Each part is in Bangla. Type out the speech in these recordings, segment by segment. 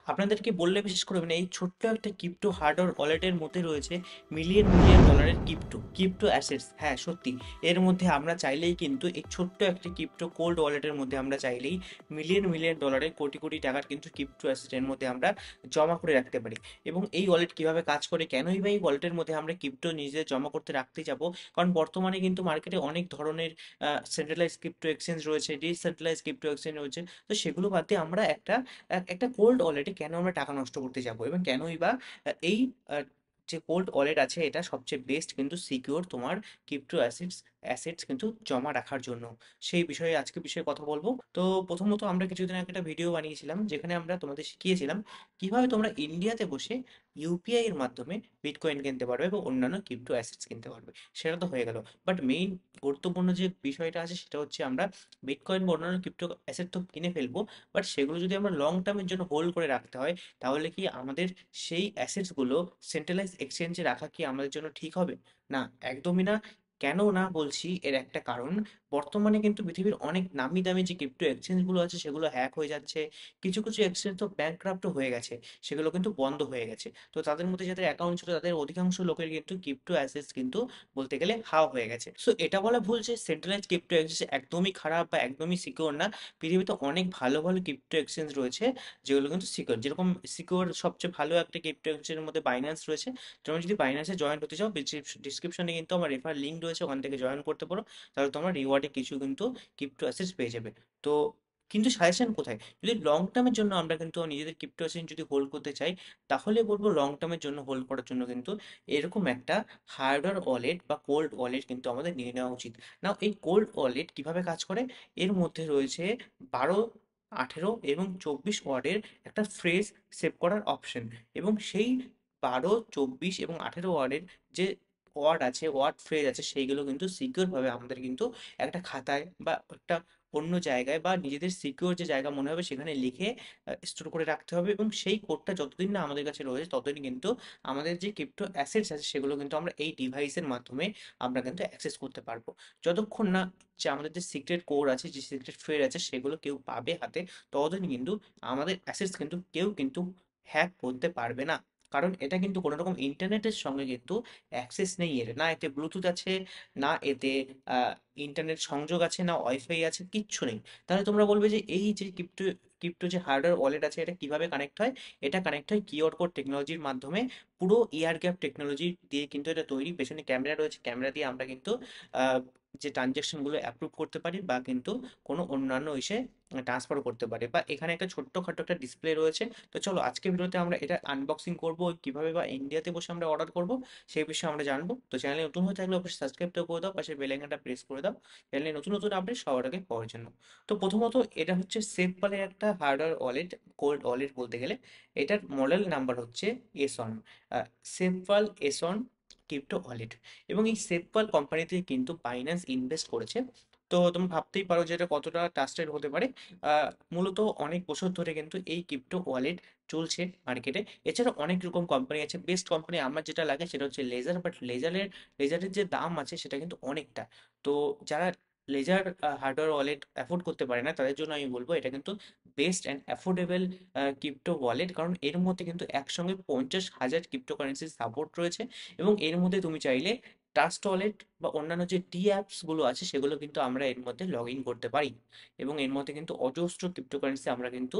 আপনাদেরকে বললে বিশ্বাস করবেন না, এই ছোট্ট একটা ক্রিপ্টো হার্ডওয়্যার ওয়ালেটের মধ্যে রয়েছে মিলিয়ন মিলিয়ন ডলারের ক্রিপ্টো ক্রিপ্টো অ্যাসেটস। হ্যাঁ সত্যি, এর মধ্যে আমরা চাইলেই কিন্তু এই ছোট্ট একটা ক্রিপ্টো কোল্ড ওয়ালেটের মধ্যে আমরা চাইলেই মিলিয়ন মিলিয়ন ডলারের কোটি কোটি টাকার কিন্তু ক্রিপ্টো অ্যাসেটের মধ্যে আমরা জমা করে রাখতে পারি। এবং এই ওয়ালেট কিভাবে কাজ করে, কেনই বা এই ওয়ালেটের মধ্যে আমরা ক্রিপ্টো নিজেদের জমা করতে রাখতে যাব? কারণ বর্তমানে কিন্তু মার্কেটে অনেক ধরনের সেন্ট্রালাইজ ক্রিপ্টো এক্সচেঞ্জ রয়েছে, ডিসেন্ট্রালাইজ ক্রিপ্টো এক্সচেঞ্জ রয়েছে। তো সেগুলো বাদ দিয়ে আমরা একটা কোল্ড ওয়ালেটে কেন আমরা টাকা নষ্ট করতে যাব, এবং কেনই বা এই আহ, যে কোল্ড ওয়ালেট আছে এটা সবচেয়ে বেস্ট কিন্তু সিকিউর তোমার ক্রিপ্টো অ্যাসেটস কিন্তু জমা রাখার জন্য। সেই বিষয়ে আজকে বিষয়ে কথা বলবো। তো প্রথমত আমরা কিছুদিন আগে একটা ভিডিও বানিয়েছিলাম যেখানে আমরা তোমাদের শিখিয়েছিলাম কিভাবে তোমরা ইন্ডিয়াতে বসে ইউপিআই এর মাধ্যমে বিটকয়েন কিনতে পারবে এবং অন্যান্য ক্রিপ্টো অ্যাসেটস কিনতে পারবে। সেটা তো হয়ে গেল, বাট মেইন গুরুত্বপূর্ণ যে বিষয়টা আছে সেটা হচ্ছে আমরা বিটকয়েন বা অন্যান্য ক্রিপ্টো অ্যাসেট তো কিনে ফেলবো, বাট সেগুলো যদি আমরা লং টার্মের জন্য হোল্ড করে রাখতে হয়, তাহলে কি আমাদের সেই অ্যাসেটসগুলো সেন্ট্রালাইজ এক্সচেঞ্জে রাখা কি আমাদের জন্য ঠিক হবে? না, একদমই না। কেন না বলছি, এর একটা কারণ, বর্তমানে কিন্তু পৃথিবীর অনেক নামি দামি যে ক্রিপ্টো এক্সচেঞ্জগুলো আছে সেগুলো হ্যাক হয়ে যাচ্ছে। কিছু কিছু এক্সচেঞ্জ তো ব্যাংক্রাফ্টও হয়ে গেছে, সেগুলো কিন্তু বন্ধ হয়ে গেছে। তো তাদের মধ্যে যাদের অ্যাকাউন্ট ছিল তাদের অধিকাংশ লোকের কিন্তু ক্রিপ্টো অ্যাসেটস কিন্তু বলতে গেলে হাওয়া হয়ে গেছে। সো এটা বলা ভুল যে সেন্ট্রালাইজ ক্রিপ্টো এক্সচেঞ্জ একদমই খারাপ বা একদমই সিকিউর না। পৃথিবীতে অনেক ভালো ভালো ক্রিপ্টো এক্সচেঞ্জ রয়েছে যেগুলো কিন্তু সিকিউর। যেরকম সিকিউর সবচেয়ে ভালো একটা ক্রিপ্টো এক্সচেঞ্জের মধ্যে বাইন্যান্স রয়েছে। তোমরা যদি বাইন্যান্সে জয়েন হতে চাও, ডিসক্রিপশনে কিন্তু আমার রেফার লিঙ্ক রয়েছে, ওখান থেকে জয়েন করতে পারো। তাহলে তোমরা রিওয়ার্ডে কিছু কিন্তু ক্রিপ্টো অ্যাসেটস পেয়ে যাবে। তো কিন্তু সাজেশন কোথায়, যদি লং টার্মের জন্য আমরা কিন্তু নিজেদের ক্রিপ্টো অ্যাসেট যদি হোল্ড করতে চাই, তাহলে বলবো লং টার্মের জন্য হোল্ড করার জন্য কিন্তু এরকম একটা হার্ডওয়্যার ওয়ালেট বা কোল্ড ওয়ালেট কিন্তু আমাদের নিয়ে নেওয়া উচিত। নাও এই কোল্ড ওয়ালেট কিভাবে কাজ করে, এর মধ্যে রয়েছে 12, 18 এবং 24 ওয়ার্ডের একটা ফ্রেজ সেভ করার অপশন। এবং সেই 12, 24 এবং 18 ওয়ার্ডের যে ওয়ার্ড আছে, ওয়ার্ড ফ্রেজ আছে, সেইগুলো কিন্তু সিকিউর ভাবে আমাদের কিন্তু একটা খাতায় বা একটা অন্য জায়গায় বা নিজেদের সিকিউর যে জায়গা মনে হবে সেখানে লিখে স্টোর করে রাখতে হবে। এবং সেই কোডটা যতদিন না আমাদের কাছে রয়েছে ততদিন কিন্তু আমাদের যে ক্রিপ্টো অ্যাসেটস আছে সেগুলো কিন্তু আমরা এই ডিভাইসের মাধ্যমে আমরা কিন্তু অ্যাক্সেস করতে পারবো। যতক্ষণ না যে আমাদের যে সিক্রেট কোড আছে, যে সিক্রেট ফ্রেজ আছে, সেগুলো কেউ পাবে হাতে, ততদিন কিন্তু আমাদের অ্যাসেটস কিন্তু কেউ কিন্তু হ্যাক করতে পারবে না। কারণ এটা কিন্তু কোনো রকম ইন্টারনেটের সঙ্গে কিন্তু অ্যাক্সেস নেই এর, না এতে ব্লুটুথ আছে, না এতে আহ, ইন্টারনেট সংযোগ আছে, না ওয়াইফাই আছে, কিচ্ছু নেই। তাহলে তোমরা বলবে যে এই যে ক্রিপ্টো ক্রিপ্টো যে হার্ডওয়্যার ওয়ালেট আছে এটা কিভাবে কানেক্ট হয়? এটা কানেক্ট হয় কিউআর কোড টেকনোলজির মাধ্যমে। পুরো এয়ার গ্যাপ টেকনোলজি দিয়ে কিন্তু এটা তৈরি। পেছনে ক্যামেরা রয়েছে, ক্যামেরা দিয়ে আমরা কিন্তু আহ, যে ট্রানজ্যাকশনগুলো অ্যাপ্রুভ করতে পারি বা কিন্তু কোনো অন্যান্য ইসে ট্রান্সফার করতে পারি, বা এখানে একটা ছোট্টখাটো একটা ডিসপ্লে রয়েছে। তো চলো আজকের ভিডিওতে আমরা এটা আনবক্সিং করব, কিভাবে বা ইন্ডিয়াতে বসে আমরা অর্ডার করব সেই বিষয়ে আমরা জানবো। তো চ্যানেলে নতুন হয়ে থাকলে অবশ্যই সাবস্ক্রাইবটা করে দাও, পাশে বেল আইকনটা প্রেস করে দাও চ্যানেলে নতুন নতুন আপডেট সবার আগে পাওয়ার জন্য। তো প্রথমত এটা হচ্ছে সেফপালের একটা হার্ডওয়্যার ওয়ালেট, কোল্ড ওয়ালেট বলতে গেলে। এটার মডেল নাম্বার হচ্ছে এসন, সেফপাল এসন ক্রিপ্টো ওয়ালেট। এবং এই সেফপাল কোম্পানিতে কিন্তু বাইন্যান্স ইনভেস্ট করেছে। তো তুমি ভাবতেই পারো যে এটা কতটা ট্রাস্টেড হতে পারে। মূলত অনেক বছর ধরে কিন্তু এই ক্রিপ্টো ওয়ালেট চলছে মার্কেটে। এছাড়া অনেক রকম কোম্পানি আছে, বেস্ট কোম্পানি আমার যেটা লাগে সেটা হচ্ছে লেজার। বাট লেজারের যে দাম আছে সেটা কিন্তু অনেকটা। তো যারা লেজার হার্ডওয়্যার ওয়ালেট অ্যাফোর্ড করতে পারে না তাদের জন্য আমি বলবো এটা কিন্তু best and affordable crypto wallet. কারণ এর মধ্যে কিন্তু একসঙ্গে 50,000 ক্রিপ্টোকারেন্সির সাপোর্ট রয়েছে। এবং এর মধ্যে তুমি চাইলে ট্রাস্ট ওয়ালেট বা অন্যান্য যে টি অ্যাপসগুলো আছে সেগুলো কিন্তু আমরা এর মধ্যে লগ ইন করতে পারি। এবং এর মধ্যে কিন্তু অজস্র ক্রিপ্টোকারেন্সি আমরা কিন্তু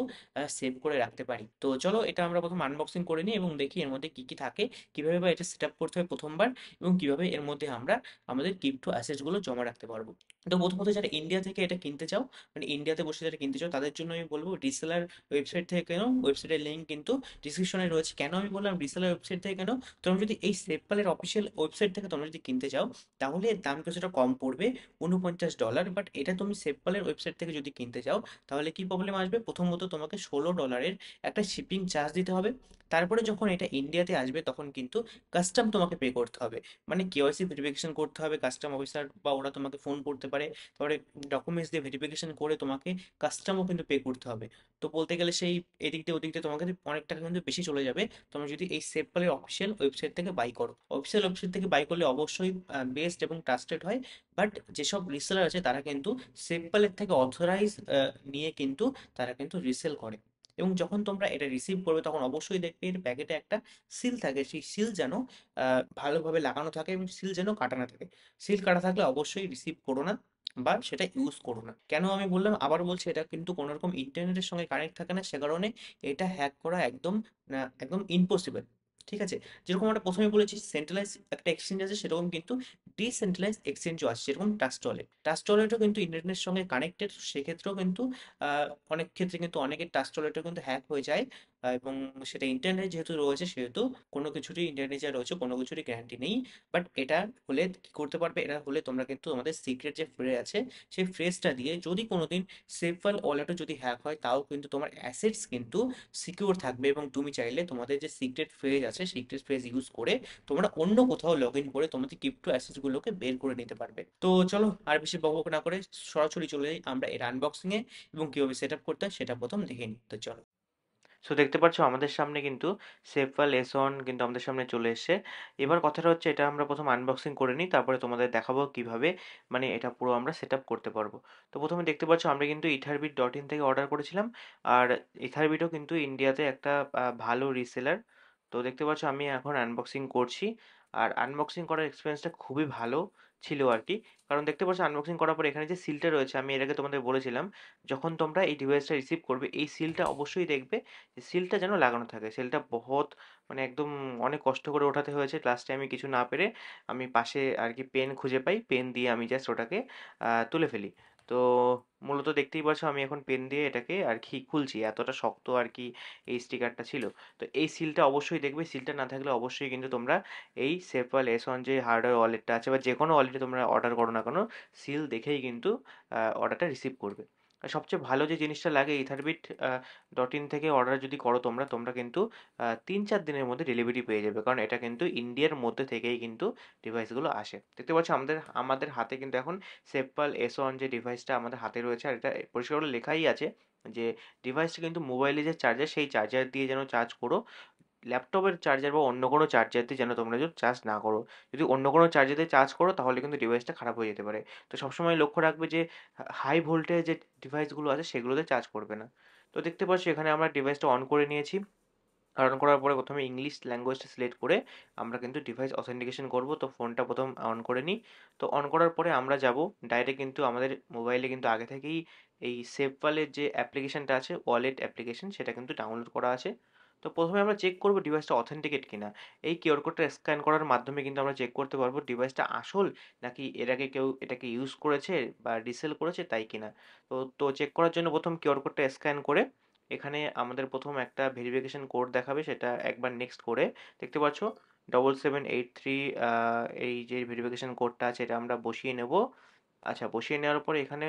সেভ করে রাখতে পারি। তো চলো এটা আমরা প্রথম আনবক্সিং করে নিই এবং দেখি এর মধ্যে কি কি থাকে, কিভাবে বা এটা সেট আপ করতে হয় প্রথমবার, এবং কিভাবে এর মধ্যে আমরা আমাদের ক্রিপ্টো অ্যাসেটসগুলো জমা রাখতে পারবো। তো প্রথমত যারা ইন্ডিয়া থেকে এটা কিনতে চাও, মানে ইন্ডিয়াতে বসে যারা কিনতে চাও, তাদের জন্য আমি বলবো রিসেলার ওয়েবসাইট থেকে কেনো। ওয়েবসাইটের লিঙ্ক কিন্তু ডিসক্রিপশনে রয়েছে। কেন আমি বললাম রিসেলার ওয়েবসাইট থেকে কেন, তোমরা যদি এই সেফপালের অফিসিয়াল ওয়েবসাইট থেকে তোমরা যদি কিনতে চাও, তাহলে এর দাম কিছুটা কম পড়বে, $49। বাট এটা তুমি সেফপালের ওয়েবসাইট থেকে যদি কিনতে চাও, তাহলে কি প্রবলেম আসবে, প্রথমত তোমাকে $16 একটা শিপিং চার্জ দিতে হবে। তারপরে যখন এটা ইন্ডিয়াতে আসবে তখন কিন্তু কাস্টম তোমাকে পে করতে হবে। মানে কেওয়াইসি ভেরিফিকেশন করতে হবে, কাস্টম অফিসার বা ওরা তোমাকে ফোন করতে পারে, তারপরে ডকুমেন্টস দিয়ে ভেরিফিকেশন করে তোমাকে কাস্টমও কিন্তু পে করতে হবে। তো বলতে গেলে সেই এদিক দিয়ে ওদিক দিয়ে তোমাকে অনেক টাকা কিন্তু বেশি চলে যাবে তোমরা যদি এই সেফপালের অফিসিয়াল ওয়েবসাইট থেকে বাই করো। অফিসিয়াল ওয়েবসাইট থেকে বাই করলে অবশ্যই বেস্ট এবং ট্রাস্টেড হয়। বাট যেসব রিসেলার আছে তারা কিন্তু সেফপালের থেকে অথরাইজ নিয়ে কিন্তু তারা কিন্তু রিসেল করে। এবং যখন তোমরা এটা রিসিভ করবে তখন অবশ্যই দেখবে এর প্যাকেটে একটা সিল থাকে, সেই সিল যেন ভালোভাবে লাগানো থাকে এবং সিল যেন কাটা না থাকে। সিল কাটা থাকলে অবশ্যই রিসিভ করো না বা সেটা ইউজ করো না। কেন আমি বললাম, আবার বলছি, এটা কিন্তু কোনো রকম ইন্টারনেটের সঙ্গে কানেক্ট থাকে না, সে কারণে এটা হ্যাক করা একদম একদম ইম্পসিবল। ঠিক আছে? যেরকম আমরা প্রথমে বলেছি সেন্ট্রালাইজ একটা এক্সচেঞ্জ আছে, সেরকম কিন্তু ডিসেন্ট্রালাইজ এক্সচেঞ্জও আছে, যেরকম ট্রাস্ট ওয়ালেট। ট্রাস্ট ওয়ালেটও কিন্তু ইন্টারনেটের সঙ্গে কানেক্টেড, সেক্ষেত্রেও কিন্তু অনেক ক্ষেত্রে কিন্তু অনেকের ট্রাস্ট ওয়ালেটও কিন্তু হ্যাক হয়ে যায়। এবং সেটা ইন্টারনেট যেহেতু রয়েছে, সেহেতু কোনো কিছুরই ইন্টারনেট যা রয়েছে কোনো কিছুরই গ্যারান্টি নেই। বাট এটা হলে কি করতে পারবে, এটা হলে তোমরা কিন্তু তোমাদের সিক্রেট যে ফ্রেজ আছে, সেই ফ্রেজটা দিয়ে যদি কোনোদিন সেফাল ওয়ালেটও যদি হ্যাক হয়, তাও কিন্তু তোমার অ্যাসেটস কিন্তু সিকিউর থাকবে এবং তুমি চাইলে তোমাদের যে সিক্রেট ফ্রেজ আছে, সিক্রেট ফ্রেজ ইউজ করে তোমরা অন্য কোথাও লগ ইন করে তোমাদের ক্রিপ্টো অ্যাসেটস গুলোকে বের করে নিতে পারবে। তো চলো আর বেশি বকবক না করে সরাসরি চলে যাই আমরা এর আনবক্সিং এ, এবং কিভাবে সেট আপ করতে হয় সেটা প্রথম দেখে নিই। তো চলো। সো দেখতে পাচ্ছ আমাদের সামনে কিন্তু সেফাল এস1 কিন্তু আমাদের সামনে চলে এসেছে। এবার কথাটা হচ্ছে, এটা আমরা প্রথম আনবক্সিং করে নিই, তারপরে তোমাদের দেখাবো কিভাবে মানে এটা পুরো আমরা সেট আপ করতে পারবো। তো প্রথমে দেখতে পাচ্ছ আমরা কিন্তু etherBit.in থেকে অর্ডার করেছিলাম। আর etherBitও কিন্তু ইন্ডিয়াতে একটা ভালো রিসেলার। তো দেখতে পাচ্ছ আমি এখন আনবক্সিং করছি। আর আনবক্সিং করার এক্সপিরিয়েন্সটা খুবই ভালো ছিল আর কি। কারণ দেখতে পাচ্ছ আনবক্সিং করার পর এখানে যে সিলটা রয়েছে, আমি এর আগে তোমাদের বলেছিলাম, যখন তোমরা এই ডিভাইসটা রিসিভ করবে এই সিলটা অবশ্যই দেখবে সিলটা যেন লাগানো থাকে। সিলটা বহুত মানে একদম অনেক কষ্ট করে ওঠাতে হয়েছে। লাস্টে আমি কিছু না পেরে আমি পাশে আর কি পেন খুঁজে পাই, পেন দিয়ে আমি জাস্ট ওটাকে তুলে ফেলি। তো মূলত দেখতেই পাচ্ছ আমি এখন পেন দিয়ে এটাকে আর কি খুলছি, এতটা শক্ত আর কি এই স্টিকারটা ছিল। তো এই সিলটা অবশ্যই দেখবে, সিলটা না থাকলে অবশ্যই কিন্তু তোমরা এই সেফাল এস1 যে হার্ডওয়্যার ওয়ালেটটা আছে বা যে কোনো ওয়ালেটে তোমরা অর্ডার করো না কেন, সিল দেখেই কিন্তু অর্ডারটা রিসিভ করবে। আর সবচেয়ে ভালো যে জিনিসটা লাগে, ইথারবিট ডট ইন থেকে অর্ডার যদি করো তোমরা, তোমরা কিন্তু 3-4 দিনের মধ্যে ডেলিভারি পেয়ে যাবে, কারণ এটা কিন্তু ইন্ডিয়ার মধ্যে থেকেই কিন্তু ডিভাইসগুলো আসে। দেখতে পাচ্ছ আমাদের আমাদের হাতে কিন্তু এখন সেপল এস1 যে ডিভাইসটা আমাদের হাতে রয়েছে, আর এটা পরিষ্কার করে লেখাই আছে যে ডিভাইসটা কিন্তু মোবাইলে যে চার্জার, সেই চার্জার দিয়ে যেন চার্জ করো। ল্যাপটপের চার্জার বা অন্য কোনো চার্জার দিয়ে যেন তোমরা যেন চার্জ না করো। যদি অন্য কোনো চার্জার দিয়ে চার্জ করো তাহলে কিন্তু ডিভাইসটা খারাপ হয়ে যেতে পারে। তো সবসময় লক্ষ্য রাখবে যে হাই ভোল্টেজ যে ডিভাইসগুলো আছে সেগুলোতে চার্জ করবে না। তো দেখতে পাচ্ছ এখানে আমরা ডিভাইসটা অন করে নিয়েছি। আর অন করার পরে প্রথমে ইংলিশ ল্যাঙ্গুয়েজটা সিলেক্ট করে আমরা কিন্তু ডিভাইস অথেন্টিকেশন করব। তো ফোনটা প্রথম অন করে নিই। তো অন করার পরে আমরা যাব ডাইরেক্ট, কিন্তু আমাদের মোবাইলে কিন্তু আগে থেকেই এই সেফওয়ালের যে অ্যাপ্লিকেশনটা আছে, ওয়ালেট অ্যাপ্লিকেশন, সেটা কিন্তু ডাউনলোড করা আছে। তো প্রথমে আমরা চেক করব ডিভাইসটা অথেন্টিকেট কিনা। এই কিউআর কোডটা স্ক্যান করার মাধ্যমে কিন্তু আমরা চেক করতে পারবো ডিভাইসটা আসল, নাকি এর আগে কেউ এটাকে ইউজ করেছে বা রিসেল করেছে তাই কিনা। তো চেক করার জন্য প্রথম কিউআর কোডটা স্ক্যান করে এখানে আমাদের প্রথম একটা ভেরিফিকেশন কোড দেখাবে, সেটা একবার নেক্সট করে দেখতে পাচ্ছ 7783, এই যে ভেরিফিকেশন কোডটা আছে এটা আমরা বসিয়ে নেব। আচ্ছা, বসিয়ে নেওয়ার পরে এখানে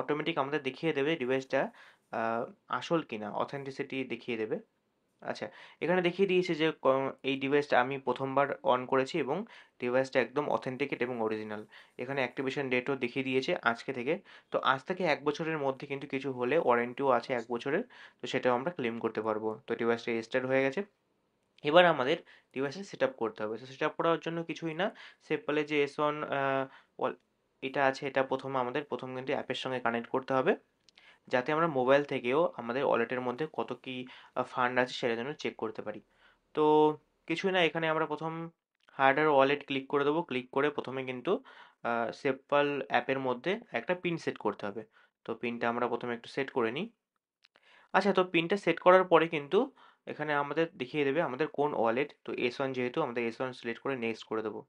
অটোমেটিক আমাদের দেখিয়ে দেবে ডিভাইসটা আসল কিনা, অথেন্টিসিটি দেখিয়ে দেবে। আচ্ছা, এখানে দেখিয়ে দিয়েছে যে এই ডিভাইসটা আমি প্রথমবার অন করেছি এবং ডিভাইসটা একদম অথেন্টিকেট এবং অরিজিনাল। এখানে অ্যাক্টিভেশন ডেটও দেখিয়ে দিয়েছে আজকে থেকে। তো আজ থেকে 1 বছরের মধ্যে কিন্তু কিছু হলে ওয়ারেন্টিও আছে 1 বছরের। তো সেটাও আমরা ক্লেম করতে পারবো। তো ডিভাইসটা রেজিস্টার্ড হয়ে গেছে। এবার আমাদের ডিভাইসে সেট আপ করতে হবে। তো সেট আপ করার জন্য কিছুই না, সিম্পলি যে এস1 এটা আছে, এটা আমাদের প্রথম কিন্তু অ্যাপের সঙ্গে কানেক্ট করতে হবে, যাতে আমরা মোবাইল থেকেও আমাদের ওয়ালেটের মধ্যে কত কি ফান্ড আছে সেটা যেন চেক করতে পারি। তো কিছুই না, এখানে আমরা প্রথম হার্ডওয়্যার ওয়ালেট ক্লিক করে দেবো। ক্লিক করে প্রথমে কিন্তু সেপল অ্যাপের মধ্যে একটা পিন সেট করতে হবে। তো পিনটা আমরা প্রথমে একটু সেট করে নিই। আচ্ছা, তো পিনটা সেট করার পরে কিন্তু এখানে আমাদের দেখিয়ে দেবে আমাদের কোন ওয়ালেট। তো এস1 যেহেতু, আমাদের এস1 সিলেক্ট করে নেক্সট করে দেবো।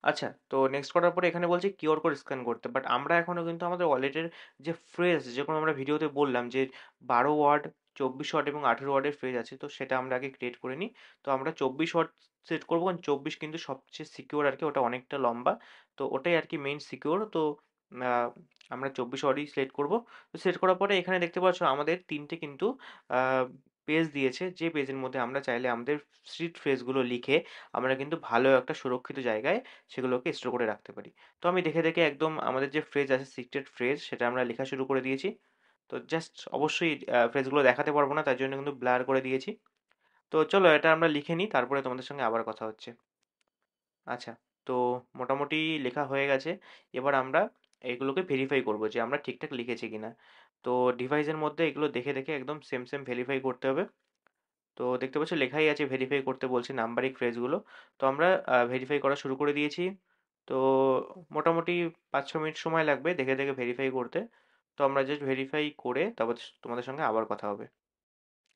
আচ্ছা, তো নেক্সট করার পরে এখানে বলছে কিউআর কোড স্ক্যান করতে। বাট আমরা এখনো কিন্তু আমাদের ওয়ালেটের যে ফ্রেজ, যেরকম আমরা ভিডিওতে বললাম যে 12 ওয়ার্ড, 24 ওয়াট এবং 18 ওয়ার্ডের ফ্রেজ আছে, তো সেটা আমরা আগে ক্রিয়েট করে নিই। তো আমরা 24 ওয়াট সেট করবো, কারণ 24 কিন্তু সবচেয়ে সিকিউর আর কি, ওটা অনেকটা লম্বা। তো ওটাই আর কি মেইন সিকিউর। তো আহ, আমরা 24 ওয়াটই সিলেক্ট করবো। তো সেট করার পরে এখানে দেখতে পাচ্ছ আমাদের তিনটে কিন্তু পেজ দিয়েছে, যে পেজের মধ্যে আমরা চাইলে আমাদের স্ট্রিট ফ্রেজগুলো লিখে আমরা কিন্তু ভালো একটা সুরক্ষিত জায়গায় সেগুলোকে স্টোর করে রাখতে পারি। তো আমি দেখে দেখে একদম আমাদের যে ফ্রেজ আছে, সিক্রেট ফ্রেজ, সেটা আমরা লেখা শুরু করে দিয়েছি। তো জাস্ট অবশ্যই ফ্রেজগুলো দেখাতে পারবো না, তার জন্য কিন্তু ব্লার করে দিয়েছি। তো চলো এটা আমরা লিখে নিই, তারপরে তোমাদের সঙ্গে আবার কথা হচ্ছে। আচ্ছা, তো মোটামুটি লেখা হয়ে গেছে। এবার আমরা এগুলোকে ভেরিফাই করব যে আমরা ঠিকঠাক লিখেছি কিনা। তো ডিভাইসের মধ্যে এগুলো দেখে দেখে একদম সেম সেম ভেরিফাই করতে হবে। তো দেখতে পাচ্ছ লেখাই আছে ভেরিফাই করতে বলছে নাম্বারিক ফ্রেজগুলো। তো আমরা ভেরিফাই করা শুরু করে দিয়েছি। তো মোটামুটি 5-6 মিনিট সময় লাগবে দেখে দেখে ভেরিফাই করতে। তো আমরা জাস্ট ভেরিফাই করে তারপর তোমাদের সঙ্গে আবার কথা হবে।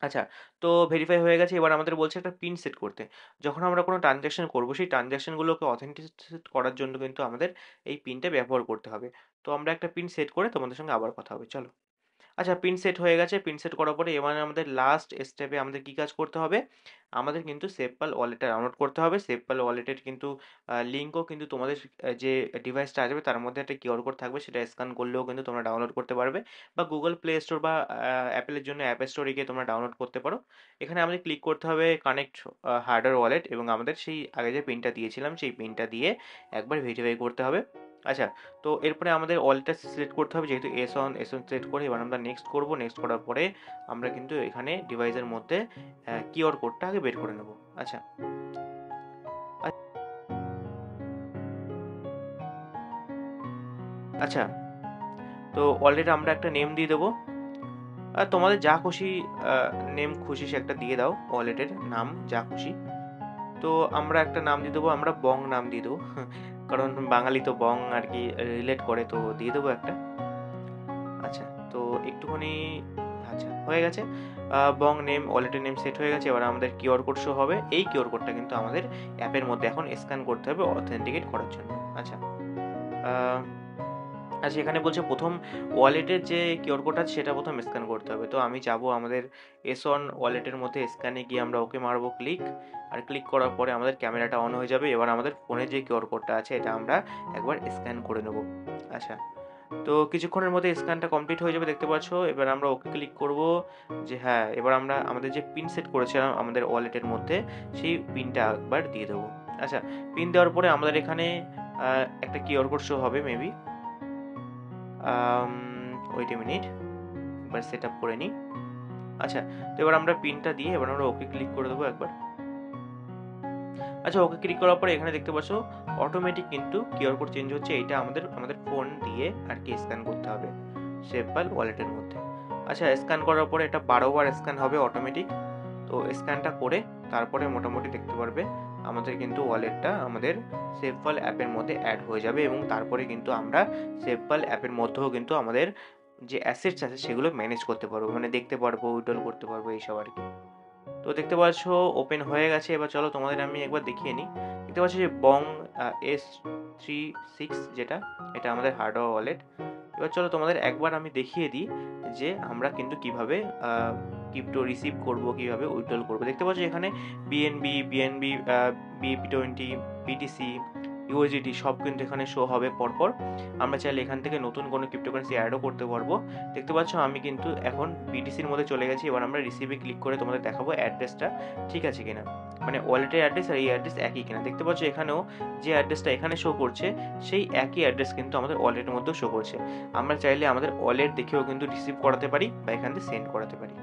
আচ্ছা, তো ভেরিফাই হয়ে গেছে, এবার আমাদের বলছে একটা পিন সেট করতে। যখন আমরা কোনো ট্রানজ্যাকশন করব সেই ট্রানজ্যাকশনগুলোকে অথেন্টিকেট করার জন্য কিন্তু আমাদের এই পিনটা ব্যবহার করতে হবে। তো আমরা একটা পিন সেট করে তোমাদের সঙ্গে আবার কথা হবে, চলো। আচ্ছা, পিন সেট হয়ে গেছে। পিন সেট করার পরে এবার আমাদের লাস্ট স্টেপে আমাদের কি কাজ করতে হবে? আমাদের কিন্তু সেভপাল ওয়ালেটটা ডাউনলোড করতে হবে। সেভপাল ওয়ালেটের কিন্তু লিঙ্কও কিন্তু তোমাদের যে ডিভাইসটা আসবে তার মধ্যে একটা কিউআর কোড থাকবে, সেটা স্ক্যান করলেও কিন্তু তোমরা ডাউনলোড করতে পারবে, বা গুগল প্লে স্টোর বা অ্যাপেলের জন্য অ্যাপ স্টোরে গিয়ে তোমরা ডাউনলোড করতে পারো। এখানে আমাদের ক্লিক করতে হবে কানেক্ট হার্ডওয়্যার ওয়ালেট, এবং আমাদের সেই আগে যে পিনটা দিয়েছিলাম সেই পিনটা দিয়ে একবার ভেরিফাই করতে হবে। আচ্ছা, তো এরপরে আমাদের অলটা সিলেক্ট করতে হবে, যেহেতু এস অন সিলেক্ট করে এবার আমরা নেক্সট করব। নেক্সট করার পরে আমরা কিন্তু এখানে ডিভাইসের মধ্যে কিউআর কোডটা আগে বের করে নেব। আচ্ছা, আচ্ছা, তো অলরেডি আমরা একটা নেম দিয়ে দেবো। আর তোমাদের যা খুশি নেম খুশি সে একটা দিয়ে দাও, ওয়ালেটের নাম যা খুশি। তো আমরা একটা নাম দিয়ে দেবো, আমরা বং নাম দিয়ে দেবো কারণ বাঙালি তো বং আর কি রিলেট করে, তো দিয়ে দেবো একটা। আচ্ছা, তো একটুখানি, আচ্ছা হয়ে গেছে। বং নেম ওয়ালেটের নেম সেট হয়ে গেছে। এবার আমাদের কিউআর কোড শো হবে। এই কিউআর কোডটা কিন্তু আমাদের অ্যাপের মধ্যে এখন স্ক্যান করতে হবে অথেন্টিকেট করার জন্য। আচ্ছা, আহ, আচ্ছা, এখানে বলছে প্রথম ওয়ালেটের যে কিউআর কোড আছে সেটা প্রথম স্ক্যান করতে হবে। তো আমি যাব আমাদের এস অন ওয়ালেটের মধ্যে, স্ক্যানে গিয়ে আমরা ওকে মারবো ক্লিক। আর ক্লিক করার পরে আমাদের ক্যামেরাটা অন হয়ে যাবে। এবার আমাদের ফোনে যে কিউআর কোডটা আছে এটা আমরা একবার স্ক্যান করে নেব। আচ্ছা, তো কিছুক্ষণের মধ্যে স্ক্যানটা কমপ্লিট হয়ে যাবে, দেখতে পাচ্ছ। এবার আমরা ওকে ক্লিক করব যে হ্যাঁ, এবার আমরা আমাদের যে পিন সেট করেছিলাম আমাদের ওয়ালেটের মধ্যে সেই পিনটা একবার দিয়ে দেবো। আচ্ছা, পিন দেওয়ার পরে আমাদের এখানে একটা কিউআর কোড শো হবে মেবি। ওয়েট এ মিনিট, একবার সেট আপ করে নিই। আচ্ছা, তো এবার আমরা পিনটা দিয়ে এবার আমরা ওকে ক্লিক করে দেবো একবার। আচ্ছা, ওকে ক্লিক করার পরে এখানে দেখতে পাচ্ছ অটোমেটিক কিন্তু কিউআর কোড চেঞ্জ হচ্ছে। এইটা আমাদের আমাদের ফোন দিয়ে আর কি স্ক্যান করতে হবে সেভপাল ওয়ালেটের মধ্যে। আচ্ছা, স্ক্যান করার পরে এটা 12বার স্ক্যান হবে অটোমেটিক। তো স্ক্যানটা করে তারপরে মোটামুটি দেখতে পারবে আমাদের কিন্তু ওয়ালেটটা আমাদের সেভপাল অ্যাপের মধ্যে অ্যাড হয়ে যাবে, এবং তারপরে কিন্তু আমরা সেভপাল অ্যাপের মধ্যেও কিন্তু আমাদের যে অ্যাসেটস আছে সেগুলো ম্যানেজ করতে পারবো, মানে দেখতে পারবো, উইথড্রল করতে পারবো, এইসব আর কি। তো দেখতে পাচ্ছ ওপেন হয়ে গেছে। এবার চলো তোমাদের আমি একবার দেখিয়ে নিই। দেখতে পাচ্ছ যে বং S36 যেটা, এটা আমাদের হার্ডওয়্যার ওয়ালেট। এবার চলো তোমাদের একবার আমি দেখিয়ে দিই যে আমরা কিন্তু কিভাবে ক্রিপ্টো রিসিভ করব, কিভাবে উইথড্রল করবো। দেখতে পাচ্ছ এখানে বিএনবি, BEP20, BTC, ইউএসডিটি সব কিন্তু এখানে শো হবে পরপর। আমরা চাইলে এখান থেকে নতুন কোনো ক্রিপ্টোকারেন্সি অ্যাডও করতে পারবো। দেখতে পাচ্ছ আমি কিন্তু এখন বিটিসির মধ্যে চলে গেছি। এবার আমরা রিসিভে ক্লিক করে তোমাদের দেখাবো অ্যাড্রেসটা ঠিক আছে কিনা, মানে ওয়ালেটের অ্যাড্রেস আর এই অ্যাড্রেস একই কিনা। দেখতে পাচ্ছ এখানেও যে অ্যাড্রেসটা এখানে শো করছে সেই একই অ্যাড্রেস কিন্তু আমাদের ওয়ালেটের মধ্যেও শো করছে। আমরা চাইলে আমাদের ওয়ালেট দেখেও কিন্তু রিসিভ করাতে পারি বা এখান থেকে সেন্ড করাতে পারি।